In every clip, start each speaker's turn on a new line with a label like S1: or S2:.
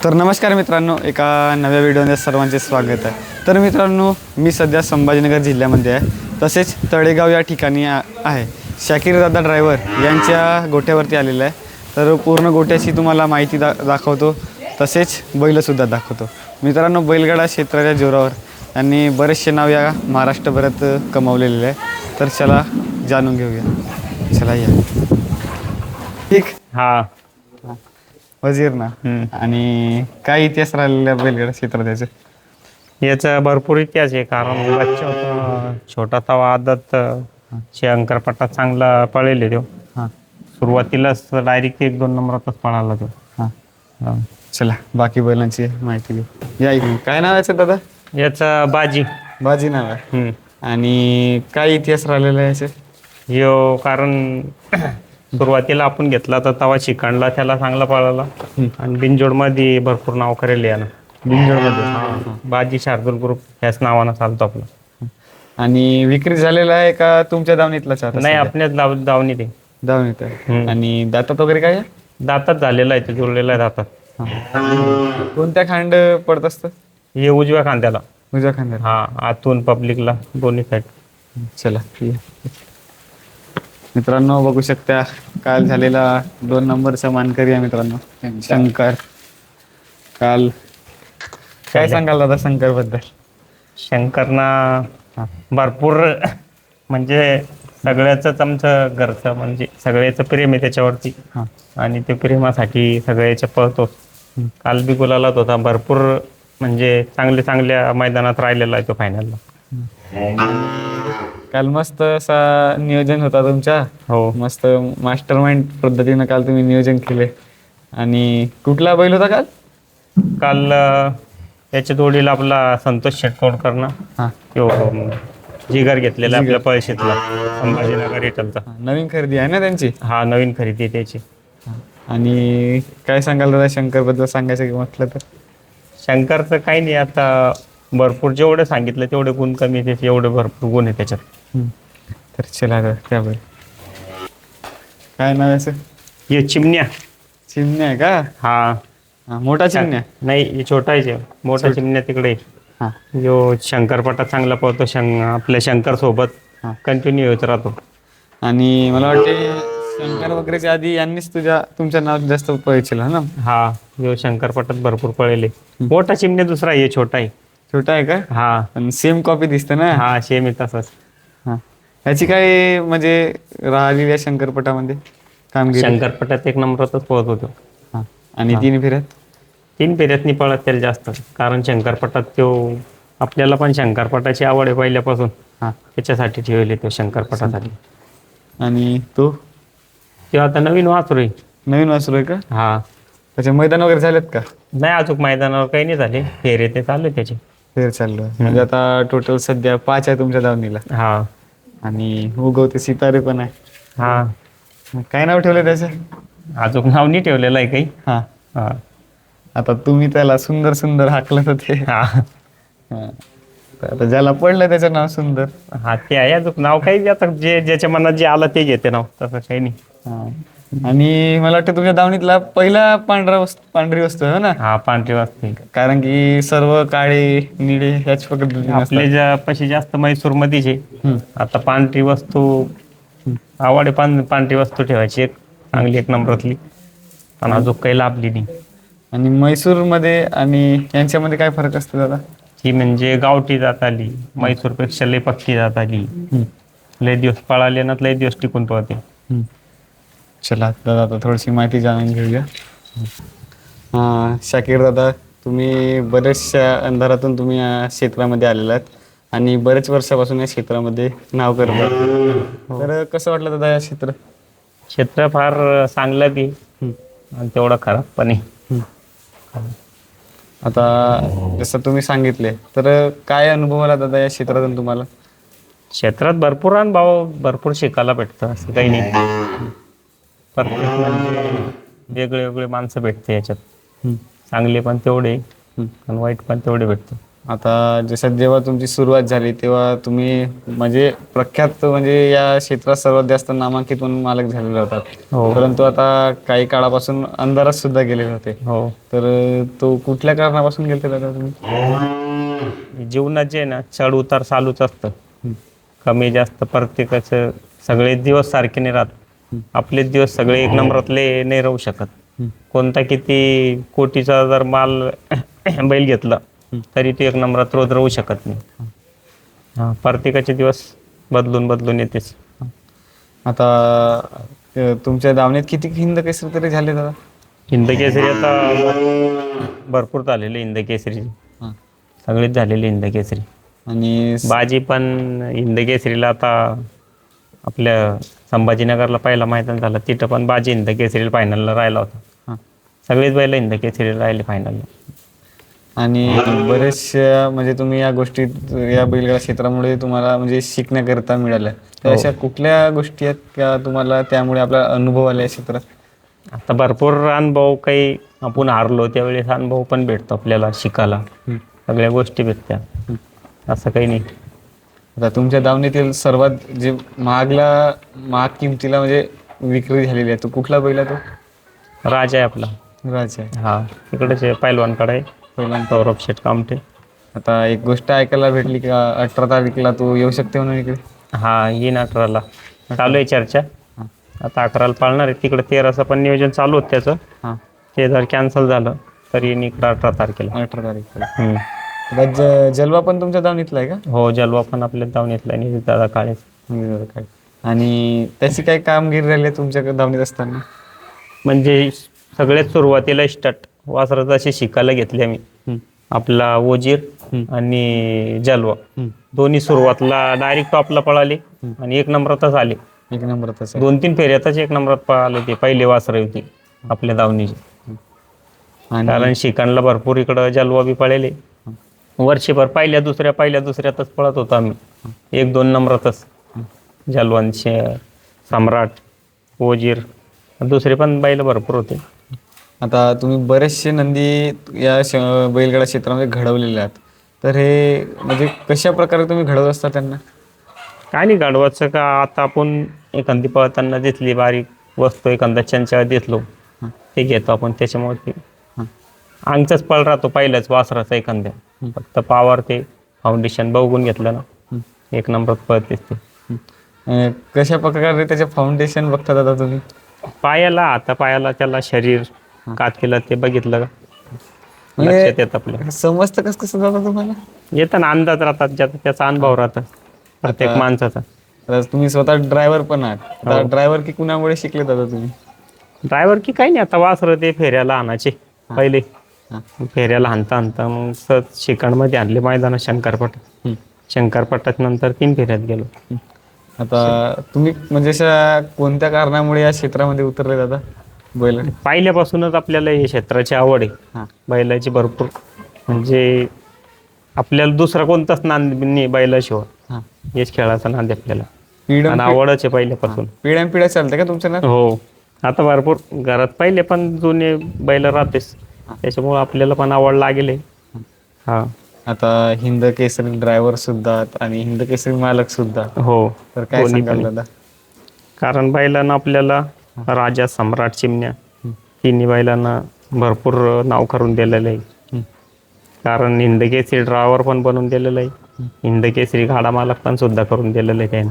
S1: तर नमस्कार मित्रांनो, एका नव्या व्हिडिओमध्ये सर्वांचे स्वागत आहे. तर मित्रांनो, मी सध्या संभाजीनगर जिल्ह्यामध्ये आहे, तसेच तळेगाव या ठिकाणी आहे. शाकीर दादा ड्रायव्हर यांच्या गोठ्यावरती आलेला आहे. तर पूर्ण गोठ्याची तुम्हाला माहिती दाखवतो, तसेच बैलसुद्धा दाखवतो. मित्रांनो, बैलगाडा क्षेत्राच्या जोरावर यांनी बरेचसे नाव या महाराष्ट्रभरात कमावलेले आहे. तर चला जाणून घेऊया. चला या. ठीक
S2: हा
S1: वजीर ना. आणि काय इतिहास राहिलेला बैलगाडा क्षेत्रात त्याचं?
S2: याचा भरपूर इतिहास आहे. कारण बच्चा होता, छोटा तवा आदत अंकरपट्टा चांगला पळेल तो.
S1: हां
S2: सुरुवातीलाच डायरेक्ट 1-2 नंबरातच पळाला तो.
S1: हां चला बाकी बैलांची माहिती घेऊ या इकडे. काय नाव आहे दादा?
S2: याचा बाजी.
S1: बाजी नाव आहे. आणि काय इतिहास राहिलेला आहे याचे?
S2: यो कारण सुरुवातीला आपण घेतला तर तवा शिकांडला, त्याला चांगला पळाला. आणि बिनजोडमध्ये भरपूर नाव करेल यानं.
S1: बिनजोडमध्ये
S2: बाजी शार्दूल ग्रुप ह्याच नावानं चालतो आपला.
S1: आणि विक्री झालेला आहे का तुमच्या दावणीतलाच आता?
S2: नाही, आपल्याच दावणी ते
S1: दावणीत आहे. आणि दातात वगैरे काय आहे?
S2: दातात झालेला आहे, ते जुळलेला आहे दातात.
S1: कोणत्या खांड पडत असतं?
S2: हे उजव्या खांद्याला.
S1: उजव्या खांद्याला.
S2: हा, आतून पब्लिकला दोन्ही साईड.
S1: चला मित्रांनो, बघू शकता काल झालेला 2 नंबरचा मानकरी आहे मित्रांनो, शंकर. काल काय सांगाल दादा शंकर बद्दल?
S2: शंकरना भरपूर म्हणजे सगळ्याच आमचं घरचं, म्हणजे सगळ्याचं प्रेम आहे त्याच्यावरती. आणि ते प्रेमासाठी सगळ्याच्या पळतो. काल बी गुलालात होता. भरपूर म्हणजे चांगल्या मैदानात राहिलेला आहे तो फायनलला.
S1: काल मस्त असा नियोजन होता तुमचा.
S2: हो,
S1: मस्त मास्टर माइंड पद्धतीनं काल तुम्ही नियोजन केले. आणि कुठला बैल होता काल?
S2: काल याच्या जोडीला आपला संतोष शेटकोडकर ना, तो जिगर घेतलेला आपल्या पळशीतला, संभाजीनगर रिटलचा.
S1: नवीन खरेदी आहे ना त्यांची?
S2: हा, नवीन खरेदी आहे त्याची.
S1: आणि काय सांगाल दादा शंकर बद्दल सांगायचं म्हटलं तर?
S2: शंकरचं काही नाही, आता भरपूर जेवढे सांगितलं तेवढे गुण कमी, त्याचे एवढे भरपूर गुण आहे त्याच्यात.
S1: तर चला त्या बैल काय नाव आहे?
S2: हे चिमण्या.
S1: चिमण्या आहे का?
S2: हा,
S1: मोठा चिमण्या
S2: नाही, हे छोटा आहे. मोठा चिमण्या तिकडे. जो शंकरपट्टा चांगला पळतो, आपल्या शंकर सोबत कंटिन्यू होत राहतो.
S1: आणि मला वाटते शंकर वगैरेच्या आधी यांनीच तुमचं नाव जास्त पळेल ना?
S2: हा, जो शंकरपट्टात भरपूर पळेल. मोठा चिमण्या दुसरा आहे, छोटा आहे.
S1: छोटा आहे का?
S2: हा,
S1: पण सेम कॉपी दिसते ना?
S2: हा, सेम आहे तसाच.
S1: ह्याची काय म्हणजे राहिलेल्या शंकरपटामध्ये कामगिरी?
S2: शंकरपट्टात 1 नंबरातच पळत होतो.
S1: आणि 3 फेऱ्यात?
S2: 3 फेऱ्यातनी पळत त्याला जास्त. कारण शंकरपट्टात तो, आपल्याला पण शंकरपटाची आवड आहे पहिल्यापासून. त्याच्यासाठी ठेवले तो शंकरपटासाठी.
S1: आणि तो
S2: आता नवीन वासरू आहे.
S1: नवीन वासरू आहे का?
S2: हा.
S1: त्याचे मैदान वगैरे झालेत का?
S2: नाही, अजून मैदानावर काही नाही झाले. फेरे ते चालू आहे त्याचे.
S1: फेर चाललो म्हणजे आता टोटल सध्या 5 आहे तुमच्या दावणीला.
S2: हा.
S1: आणि उगवते सितारे पण आहे.
S2: हा.
S1: काय नाव ठेवलं त्याचं?
S2: अजून नाव नाही ठेवलेलं आहे काही.
S1: हा. आता तुम्ही त्याला सुंदर सुंदर हाकलं तर ते.
S2: हा.
S1: आता ज्याला पडलं त्याचं नाव सुंदर.
S2: हा, ते आहे. अजून नाव काही आता जे ज्याच्या मनात जे आलं ते घेते नाव, तसं काही नाही.
S1: आणि मला वाटतं तुमच्या दावणीतला पहिला पांढरी वस्तू आहे ना?
S2: हा, पांढरी वाजते.
S1: कारण की सर्व काळे निळे ह्याच पद्धतीने
S2: आपल्या पशी जास्त मैसूर मध्येच आहे. आता पांढरी वस्तू आवड, पांढरी वस्तू ठेवायची एक चांगली, 1 नंबरातली. पण अजून काही लाभली नाही.
S1: आणि म्हैसूर मध्ये आणि यांच्यामध्ये काय फरक असतो दादा?
S2: ती म्हणजे गावठी जात आली, म्हैसूर पेक्षा लय पक्की जात आली. लय दिवस पळाले ना, लय दिवस टिकून पळते.
S1: चला दादा आता थोडीशी माहिती जाणून घेऊया. शाकीर दादा, तुम्ही बऱ्याचशा अंधारातून तुम्ही या क्षेत्रामध्ये आलेला आहात आणि बरेच वर्षापासून या क्षेत्रामध्ये नाव करतात. तर कसं वाटलं दादा या
S2: क्षेत्र फार चांगलं बी आणि तेवढं खराब पण आहे.
S1: आता जसं तुम्ही सांगितले, तर काय अनुभव आला दादा या क्षेत्रातून तुम्हाला?
S2: क्षेत्रात भरपूर अनुभव, भरपूर शिकायला भेटतं. असं काही नाही. प्रत्येक म्हणजे वेगळे माणसं भेटते याच्यात. चांगले पण तेवढे आणि वाईट पण तेवढे भेटतं.
S1: आता जसं जेव्हा तुमची सुरुवात झाली तेव्हा तुम्ही म्हणजे प्रख्यात म्हणजे या क्षेत्रात सर्वात जास्त नामांकित म्हणून मालक झालेले होतात.
S2: हो.
S1: परंतु आता काही काळापासून अंधारात सुद्धा गेलेले होते.
S2: हो.
S1: तर तो कुठल्या कारणापासून गेलते दादा तुम्ही?
S2: जीवनात जे आहे ना चढ उतार चालूच असतं.
S1: हं.
S2: कमी जास्त प्रत्येकाचं सगळे दिवस सारखे नाही राहत. आपलेच दिवस सगळे एक नंबरातले नाही राहू शकत. कोणता किती कोटीचा जर माल बैल घेतला तरी ते एक नंबरात रोज राहू शकत नाही. प्रत्येकाचे दिवस बदलून बदलून येतेच.
S1: आता तुमच्या दावणीत किती हिंद केसरी तरी झाले दादा?
S2: हिंद केसरी आता भरपूर झालेले हिंद केसरी.
S1: हां.
S2: सगळेच झालेले हिंद केसरी.
S1: आणि
S2: बाजी पण हिंद केसरीला आता आपल्या संभाजीनगरला पहिला मैदान झालं तिथं पण बाजी हिंद केसरीला फायनलला राहिला होता.
S1: हां.
S2: सगळेच बैल हिंद केसरीला राहिले फायनलला.
S1: आणि बरेचशा म्हणजे तुम्ही या गोष्टी या बैलगाडा क्षेत्रामुळे तुम्हाला म्हणजे शिकण्याकरिता मिळाल्या. तर अशा कुठल्या गोष्टी आहेत का तुम्हाला त्यामुळे आपला अनुभव आला या क्षेत्रात?
S2: आता भरपूर अनुभव काही आपण हारलो त्यावेळेस अनुभव पण भेटतो आपल्याला शिकायला. सगळ्या गोष्टी भेटत्या असं काही नाही.
S1: आता तुमच्या दावणीतील सर्वात जे महाग किमतीला म्हणजे विक्री झालेली आहे तो कुठला बैल आहे? तो
S2: राजा आहे आपला.
S1: राजा आहे.
S2: हा तिकडेच आहे पैलवानकडे आहे.
S1: पहिला
S2: सौरभ शेठ कामठे.
S1: आता एक गोष्ट ऐकायला भेटली का 18 तारखेला तू येऊ शकते म्हणून इकडे?
S2: हा येईन 18ला. चालू आहे चर्चा. आता 11ला पाळणार आहे. तिकडे 13चं पण नियोजन चालू होतं त्याचं.
S1: हां.
S2: ते जर कॅन्सल झालं तर येईन इकडं 18 तारखेला.
S1: 18 तारखेला. आता जलवा पण तुमच्या दावणीतला आहे का?
S2: हो जलवा पण आपल्या दावणीतला आहे. निधी दादा काळे.
S1: काय आणि त्याची काय कामगिरी राहिली आहे तुमच्या दावणीत असताना?
S2: म्हणजे सगळ्यात सुरुवातीला स्टार्ट वासरात अशी शिकायला घेतली आम्ही. आपला वजीर आणि जलवा दोन्ही सुरुवातला डायरेक्ट टॉपला पळाले आणि एक नंबरातच आले.
S1: एक नंबर तसं
S2: 2-3 फेऱ्यातच एक नंबरात पळाले. ते पहिले वासरे होती आपल्या दावणीची. कारण शिकायला भरपूर इकडं जलवा बी पळेले. वर्षभर पहिल्या दुसऱ्यातच पळत होतो आम्ही. 1-2 नंबरातच. जलवांचे सम्राट वजीर दुसरे पण बैल भरपूर होते.
S1: आता तुम्ही बरेचसे नंदी या बैलगाडा क्षेत्रामध्ये घडवलेले आहात. तर हे म्हणजे कशा प्रकारे तुम्ही घडवत असता त्यांना?
S2: काय नाही गाडवाचं का आता आपण एखादी पळताना दिसली बारीक वस्तू एखादा चंचळ दिसलो ते घेतो आपण. त्याच्यामुळे ते अंगचाच पळ राहतो पहिल्याच वासराचा एखाद्या. फक्त पावर ते फाउंडेशन बघून घेतलं ना एक नंबरात पळतेच ते.
S1: कशा प्रकारे त्याचे फाउंडेशन बघता दादा तुम्ही?
S2: पायाला त्याला शरीर कात ते बघितलं का
S1: म्हणजे
S2: लक्षात येत आपल्या.
S1: समजतं कसं दादा तुम्हाला?
S2: येतं ना अंदाज राहतात ज्याचा त्याचा अनुभव राहतात प्रत्येक माणसाचा.
S1: आता तुम्ही स्वतः ड्रायव्हर पण आहात. आता ड्रायव्हर की कुणामुळे शिकले दादा तुम्ही?
S2: ड्रायव्हर की काही नाही आता वासरं ते फेऱ्याला आणायचे पहिले. फेऱ्याला हाणता मग शिकणमध्ये आणले मैदानात शंकरपटात नंतर 3 फेऱ्यात गेलो.
S1: आता तुम्ही म्हणजे अशा कोणत्या कारणामुळे या क्षेत्रामध्ये उतरले दादा बैल?
S2: पहिल्यापासूनच आपल्याला हे क्षेत्राची आवड आहे बैलाची भरपूर. म्हणजे आपल्याला दुसरा कोणताच नांद नाही बैलाशिवाय. हेच खेळाचा नांद आपल्याला आणि आवडच आहे पहिल्यापासून.
S1: पिढ्या चालते का तुमच्या ना?
S2: हो आता भरपूर घरात पहिले पण जुने बैल राहतेच त्याच्यामुळे आपल्याला पण आवड लागेल. हा
S1: आता हिंद केसरी ड्रायव्हर सुद्धा आणि हिंद केसरी मालक सुद्धा.
S2: हो
S1: तर काय सांगाल दादा?
S2: कारण बैलांना आपल्याला राजा सम्राट चिमण्या तिन्ही बैलांना भरपूर नाव करून दिलेलं आहे. कारण हिंद केसरी ड्रायव्हर पण बनवून दिलेलं आहे. हिंद केसरी गाडा मालक पण सुद्धा करून दिलेलं आहे त्याने.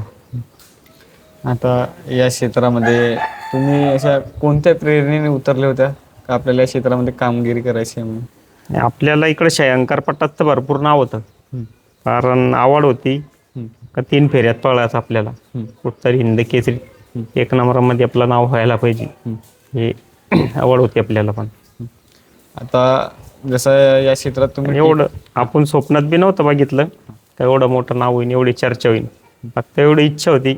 S1: आता या क्षेत्रामध्ये तुम्ही अशा कोणत्या प्रेरणेने उतरले होत्या का आपल्याला या क्षेत्रामध्ये कामगिरी करायची आहे म्हणून?
S2: आपल्याला इकडे शंकरपटात तर भरपूर नाव होतं. कारण आवड होती का 3 फेऱ्यात पळायचं आपल्याला. कुठतरी हिंद केसरी 1 नंबरामध्ये आपलं नाव व्हायला पाहिजे हे आवड होती आपल्याला पण.
S1: आता जसं या क्षेत्रात तुम्ही
S2: एवढं आपण स्वप्नात बी नव्हतं बघितलं का एवढं मोठं नाव होईल एवढी चर्चा होईल. फक्त एवढी इच्छा होती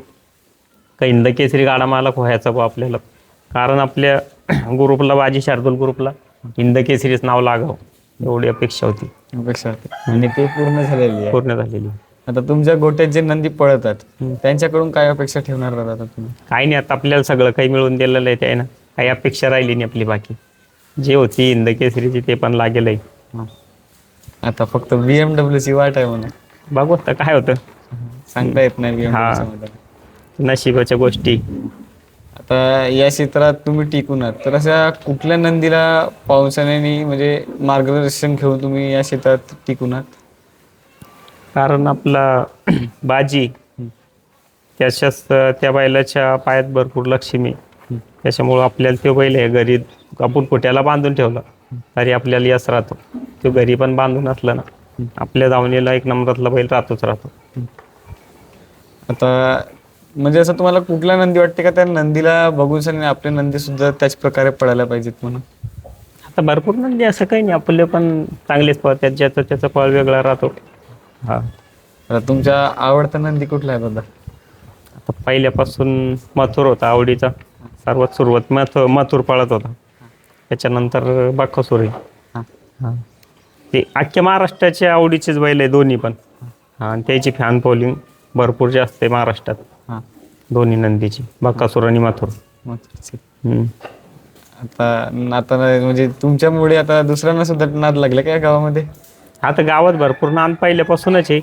S2: का हिंद केसरी गाडा मालक व्हायचा बा आपल्याला. कारण आपल्या ग्रुपला बाजी शार्दूल ग्रुपला हिंद केसरीच नाव लागावं एवढी अपेक्षा होती.
S1: आणि ते पूर्ण झालेली आहे.
S2: पूर्ण झालेली.
S1: आता तुमच्या गोट्यात जे नंदी पळतात त्यांच्याकडून काय अपेक्षा ठेवणार दादा तुम्ही?
S2: काही नाही आता आपल्याला सगळं काही मिळून दिलेलं आहे त्यानं. काही अपेक्षा राहिली नाही आपली. बाकी जे होती हिंद केसरीची ते पण लागेल आहे.
S1: आता फक्त BMW ची वाट आहे म्हणून.
S2: बघू आता काय होतं.
S1: सांगता येत नाही BMW च्या
S2: हा.
S1: मध्ये.
S2: नशिबाच्या गोष्टी.
S1: आता या क्षेत्रात तुम्ही टिकून आहात, तर अशा कुठल्या नंदीला पावसाने म्हणजे मार्गदर्शन घेऊन तुम्ही या क्षेत्रात टिकून आहात?
S2: कारण आपला बाजी त्याच्याच त्या बैलाच्या पायात भरपूर लक्ष्मी. त्याच्यामुळं आपल्याला तो बैल आहे घरी आपण कुट्याला बांधून ठेवला तरी आपल्याला यश राहतो. तो घरी पण बांधून असला ना आपल्या दावणीला एक नंबरातला बैल राहतोच राहतो.
S1: आता म्हणजे असं तुम्हाला कुठला नंदी वाटते का त्या नंदीला बघून सगळे आपले नंदी सुद्धा त्याच प्रकारे पडायला पाहिजेत म्हणून?
S2: आता भरपूर म्हणजे असं काही नाही, आपले पण चांगलेच पळतात, ज्याचा त्याचा पळ वेगळा राहतो. हा.
S1: आता तुमच्या आवडता नंदी कुठला आहे दादा?
S2: आता पहिल्यापासून मथुर होता आवडीचा. सर्वात सुरुवात मथुर पळत होता. त्याच्यानंतर बकासूर आहे. हा. ते अख्ख्या महाराष्ट्राचे आवडीचेच बैल आहे दोन्ही पण. हा. आणि त्याची फॅन फॉलोइंग भरपूर जास्त आहे महाराष्ट्रात.
S1: हां.
S2: दोन्ही नंदीची, बकासूर आणि मथुर. हम्म.
S1: आता आता म्हणजे तुमच्यामुळे आता दुसऱ्यांना सुद्धा नाद लागला का गावामध्ये?
S2: आता गावात भरपूर नाद पहिल्यापासूनच आहे.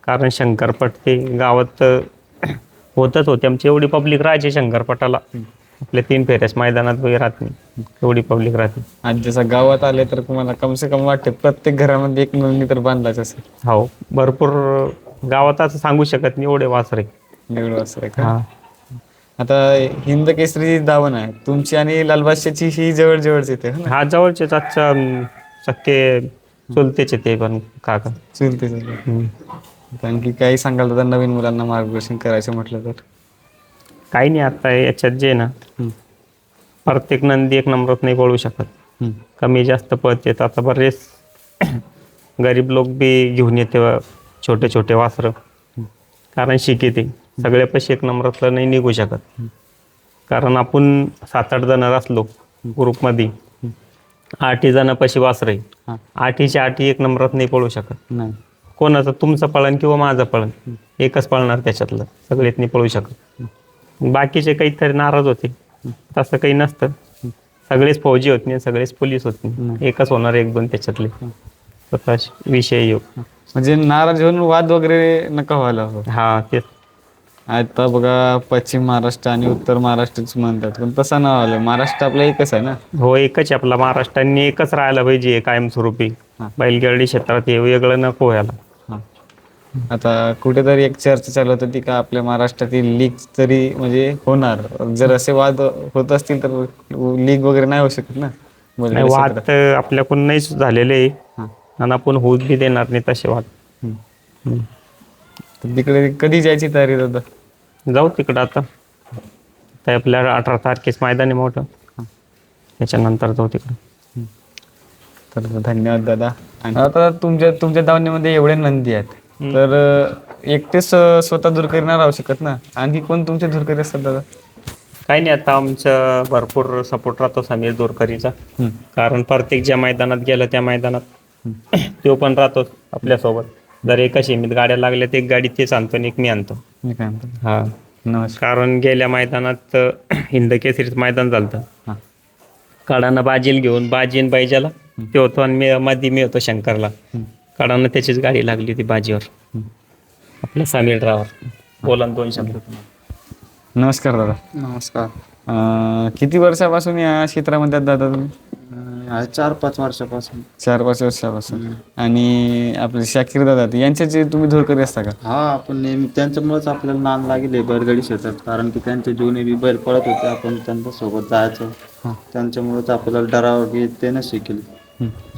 S2: कारण शंकरपट ते गावात होतच होते. आमची एवढी पब्लिक राहायची शंकरपटाला. आपल्या 3 फेऱ्याच मैदानात वगैरे राहत नाही, एवढी पब्लिक राहते.
S1: आज जसं गावात आले तर तुम्हाला कम से कम वाटते प्रत्येक घरामध्ये एक नंदी तर बांधलाच असेल.
S2: हो, भरपूर गावात असं सांगू शकत नाही एवढे वासरे.
S1: एवढं असं आहे का?
S2: हा.
S1: आता हिंद केसरी दावण आहे तुमची आणि लालबादशाची ही जवळ जवळच येते हो ना?
S2: हा, जवळचेच आजच्या सख्खे चुलतेचे ते पण काका.
S1: चुलते आणखी काही सांगाल तर नवीन मुलांना मार्गदर्शन करायचं म्हटलं तर?
S2: काही नाही, आता याच्यात जे ना प्रत्येक नंदी एक नंबरात नाही पळू शकत. कमी जास्त पळते. आता बरेच गरीब लोक बी घेऊन येते छोटे छोटे वासरं. कारण शिकेते सगळ्यापाशी एक नंबरातलं नाही निघू शकत. कारण आपण 7-8 जण असलो ग्रुपमध्ये, 8 जणांपाशी वासरं आहे. 8च्या 8 एक नंबरात नाही पळू शकत.
S1: नाही.
S2: कोणाचं तुमचं पळण किंवा माझं पळण एकच पळणार त्याच्यातलं, सगळेच नाही पळू शकत. बाकीचे काहीतरी नाराज होते, तसं काही नसतं. सगळेच फौजी होत नाही, सगळेच पोलीस होत नाही, एकच होणार 1-2 त्याच्यातले. स्वतः विषय येऊ.
S1: म्हणजे नाराज होऊन वाद वगैरे नका व्हायला हवं.
S2: हा, तेच.
S1: आता बघा पश्चिम महाराष्ट्र आणि उत्तर महाराष्ट्रच म्हणतात, पण तसं नाव आलं. महाराष्ट्र आपला एकच आहे ना?
S2: हो, एकच आहे आपला. महाराष्ट्राने एकच राहायला पाहिजे कायमस्वरूपी. बैलगाडी क्षेत्रात हे वेगळं नको व्हायला.
S1: आता कुठेतरी एक चर्चा चालू होती का आपल्या महाराष्ट्रातील लीग तरी म्हणजे होणार, जर असे वाद होत असतील तर लीग वगैरे नाही होऊ शकत ना?
S2: नाही, वाद तर आपल्याकडून नाहीच झालेले आहे आणि आपण होऊच बी देणार नाही तसे वाद.
S1: तिकडे कधी जायची तयारी दादा?
S2: जाऊ तिकडं आता. तर आपल्या 18 तारखेस मैदान आहे मोठं, त्याच्यानंतर जाऊ तिकडं.
S1: तर धन्यवाद दादा. आणि आता तुमच्या दावणीमध्ये एवढे नंदी आहेत, तर एकटेच स्वतः दूरकरी नाही राहू शकत ना? आणखी कोण तुमचे दूरकरी असतात दादा?
S2: काही नाही, आता आमचं भरपूर सपोर्ट राहतो समीर दूरकरीचा. कारण प्रत्येक ज्या मैदानात गेलं त्या मैदानात तो पण राहतो आपल्यासोबत. जर एका सीमित गाड्या लागल्या तर एक गाडी तेच आणतो आणि एक मी आणतो. हा.
S1: नमस्कार.
S2: कारण गेल्या मैदानात हिंद केसरीचं मैदान झालं. कडानं बाजील घेऊन बाजीन बैजाला ते होतो आणि मी होतो शंकरला. कडानं त्याचीच गाडी लागली होती बाजीवर, आपल्या समीर ड्रायव्हर. बोला 2 शब्द.
S1: नमस्कार दादा.
S3: नमस्कार.
S1: किती वर्षापासून या क्षेत्रामध्ये दादा तुम्ही?
S3: 4-5 वर्षापासून.
S1: 4-5 वर्षापासून. आणि आपले शाकीर दादा यांचे जे तुम्ही दूरकरी असता का?
S3: हा, आपण नेहमी त्यांच्यामुळेच आपल्याला नाद लागेल बैलगाडी क्षेत्रात. कारण की त्यांच्या जीवने बी बैल पळत होते, आपण त्यांच्या सोबत जायचं. त्यांच्यामुळेच आपल्याला डरावं ते न शिकेल.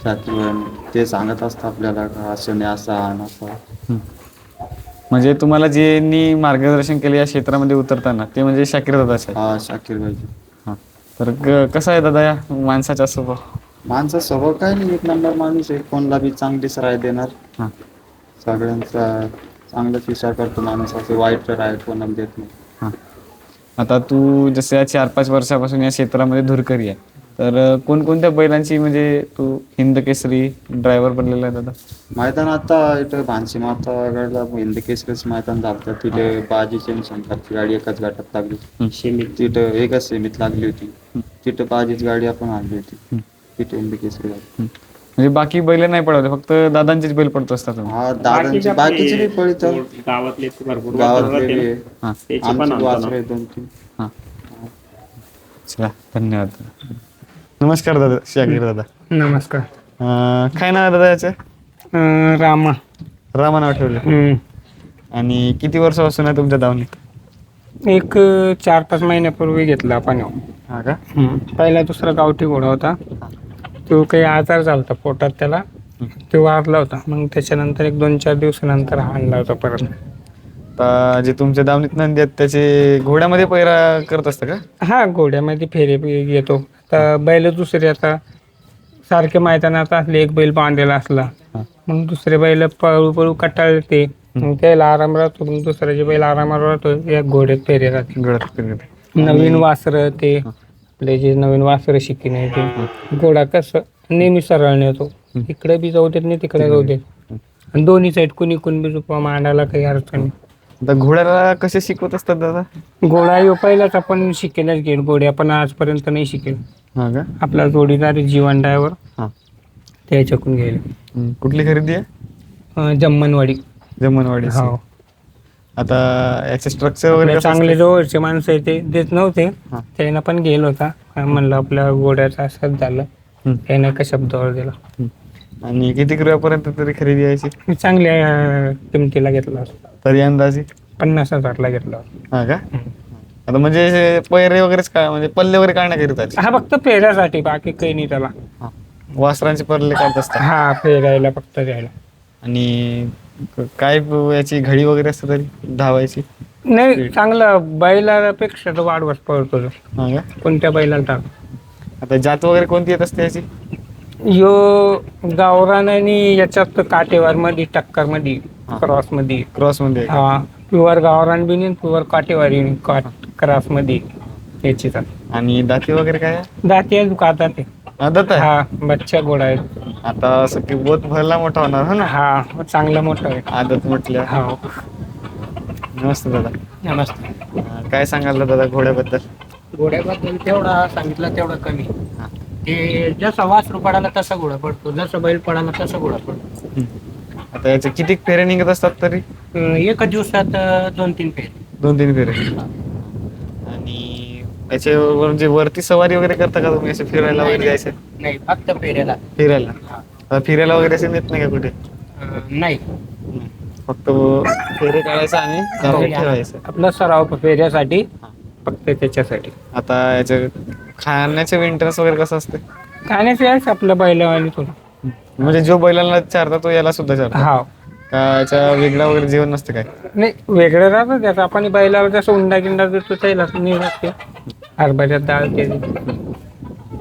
S3: शाकीर ते सांगत असतं आपल्याला असं नाही, असं आण, असं.
S1: म्हणजे तुम्हाला ज्यांनी मार्गदर्शन केले या क्षेत्रामध्ये उतरताना ते म्हणजे शाकीर दादाच आहे?
S3: हा, शाकीर पाहिजे.
S1: तर कसा आहे दादा या माणसाचा स्वभाव?
S3: माणसा स्वभाव काय नाही, एक नंबर माणूस आहे. कोणाला बी चांगलीच राय देणार. सगळ्यांचा चांगलाच विचार करतो माणूस, असं वाईट राय कोणाला देत नाही.
S1: आता तू जसं या 4-5 वर्षापासून या क्षेत्रामध्ये धुरकरी आहे, तर कोणकोणत्या बैलांची म्हणजे तू हिंद केसरी ड्रायव्हर बनलेला आहे दादा?
S3: मैदान आता इथं भानसी मातागडला हिंद केसरीच मैदान झालं. तिथे बाजीची आणि शंकरची गाडी एकाच गटात लागली. सीमित तिथं एकच सीमित लागली होती. तिथं बाजीची गाडी आपण आणली होती. तिथे हिंद केसरी गाडी.
S1: म्हणजे बाकी बैल नाही पळवले, फक्त दादांचेच बैल पडतो असतात तुम्ही.
S3: हा दादांची बाकीचे बी पळतात,
S2: गावातले भरपूर
S3: गावातले बी आहे.
S1: हां
S2: त्याचे पण
S3: आमचे
S2: आणतो
S3: वासरे
S2: ना.
S3: आहे 2-3.
S1: हां चला धन्यवाद. नमस्कार दादा, शाकीर दादा.
S4: नमस्कार.
S1: काय नाव आहे दादा याचं?
S4: रामा.
S1: रामा नाव ठेवलं. आणि किती वर्षापासून आहे तुमच्या दावणीत?
S4: एक 4-5 महिन्यापूर्वी घेतला आपण.
S1: हा का?
S4: पहिला दुसरा गावठी घोडा होता, तो काही आजार झाला होता पोटात त्याला, तो वारला होता. मग त्याच्यानंतर एक 2-4 दिवसानंतर हा आणला होता परत.
S1: आता जे तुमच्या दावणीत नंदी आहेत त्याचे घोड्यामध्ये पैरा करत असतं का?
S4: हा, घोड्यामध्ये फेरे येतो. आता बैल दुसरे आता सारखे मैदानात असले, एक बैल बांधलेला असला मग दुसरे बैल पळू पळू कटाळते, मग त्याला आराम राहतो. मग दुसऱ्याचे बैल आरामावर राहतो, या घोड्यात फेरे राहते.
S1: गळत फिरत.
S4: नवीन वासरं ते आपले जे नवीन वासरं शिकणे आहे ते घोडा कसं नेहमी सरळ नेतो, इकडे बी जाऊ देत नाही तिकडे जाऊ देत, आणि दोन्ही साईड कुणी बी झोपा मांडायला काही अडचण नाही.
S1: आता घोड्याला कसे शिकवत असतात दादा?
S4: घोडा यो पहिलाच आपण शिकेलच घेईल, घोडे आपण आजपर्यंत नाही शिकेल.
S1: हा का?
S4: आपला जोडीदार आहे जीवन ड्रायव्हर,
S1: हा.
S4: त्याच्याकडून घेईल.
S1: कुठली खरेदी आहे?
S4: जम्मनवाडी.
S1: जमनवाडी.
S4: हो.
S1: आता याचे स्ट्रक्चर वगैरे कसं
S4: चांगले
S1: असतं?
S4: जवळचे माणसं आहे ते देत नव्हते,
S1: हा.
S4: त्यानं पण गेलो होता. म्हणलं आपल्या घोड्याचा असंच झालं, त्यानं एका शब्दावर दिला.
S1: आणि किती रुपयापर्यंत तरी खरेदी यायची?
S4: चांगल्या किमतीला घेतला होता.
S1: तरी अंदाजे?
S4: 50,000ला घेतला होता.
S1: हा का? आता म्हणजे हे पैरे वगैरेच काय, म्हणजे पल्ले वगैरे काढण्याकरिता?
S4: हा, फक्त फेऱ्यासाठी, बाकी काही नाही त्याला.
S1: वासरांचे पल्ले काढत असतात.
S4: हा, फेरायला फक्त द्यायला.
S1: आणि काय याची घडी वगैरे असते तरी धावायची?
S4: नाही, चांगलं बैलापेक्षा तो वाढवत पळतो तो.
S1: हा का?
S4: कोणत्या बैलाला टाक.
S1: आता जात वगैरे कोणती येत असते याची?
S4: यो गावरान आणि याच्यात काटेवार मध्ये, टक्कर मध्ये, क्रॉस मध्ये.
S1: क्रॉस मध्ये?
S4: हा, प्युअर गावरान बी नाही, प्युअर काटेवारी क्रॉस मध्ये याची.
S1: आणि दाती वगैरे काय आहे?
S4: दाती आहे दुखातात ते.
S1: आदत आहे?
S4: हा, बच्चा घोडा आहे.
S1: आता असं की बहुत भरला मोठा होणार हो ना?
S4: हा, चांगला मोठा आहे.
S1: आदत म्हटल्या.
S4: हो.
S1: नमस्ते दादा.
S4: नमस्ते.
S1: काय सांगाल दादा घोड्याबद्दल?
S4: घोड्याबद्दल तेवढा सांगितलं तेवढं कमी. ते जसा वासरू पडाला तसा घोडा पडतो, जसं बैल पडाला तसा घोडा पडतो.
S1: आता याचे किती फेरे निघत असतात तरी?
S4: एका दिवसात 2-3 फेरे.
S1: 2-3 फेरे. आणि याचे म्हणजे वरती सवारी वगैरे करता का तुम्ही, असे फिरायला वगैरे जायचं?
S4: नाही, फक्त फेऱ्याला.
S1: फिरायला? आता फिरायला वगैरे असे नेत नाही का कुठे?
S4: नाही,
S1: फक्त फेरे काढायचं आणि घरात ठेवायचं?
S4: आपला सराव फेऱ्यासाठी, फक्त त्याच्यासाठी.
S1: आता याचे खाण्याचे मेंटेनन्स वगैरे कसं असते?
S4: खाण्याचे आहेच आपलं बैलावानी थोडं.
S1: म्हणजे जो बैलांना चारता तो याला सुद्धा चारता
S4: हा.
S1: का? याच्या वेगळा वगैरे जेवण नसतं काय?
S4: नाही, वेगळं राहतं त्याचं. आपण बैलावर जसं उंडा गिंडा देतो त्याला नाही राहते, हरभऱ्यात डाळ ते.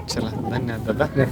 S1: चला धन्यवाद दादा.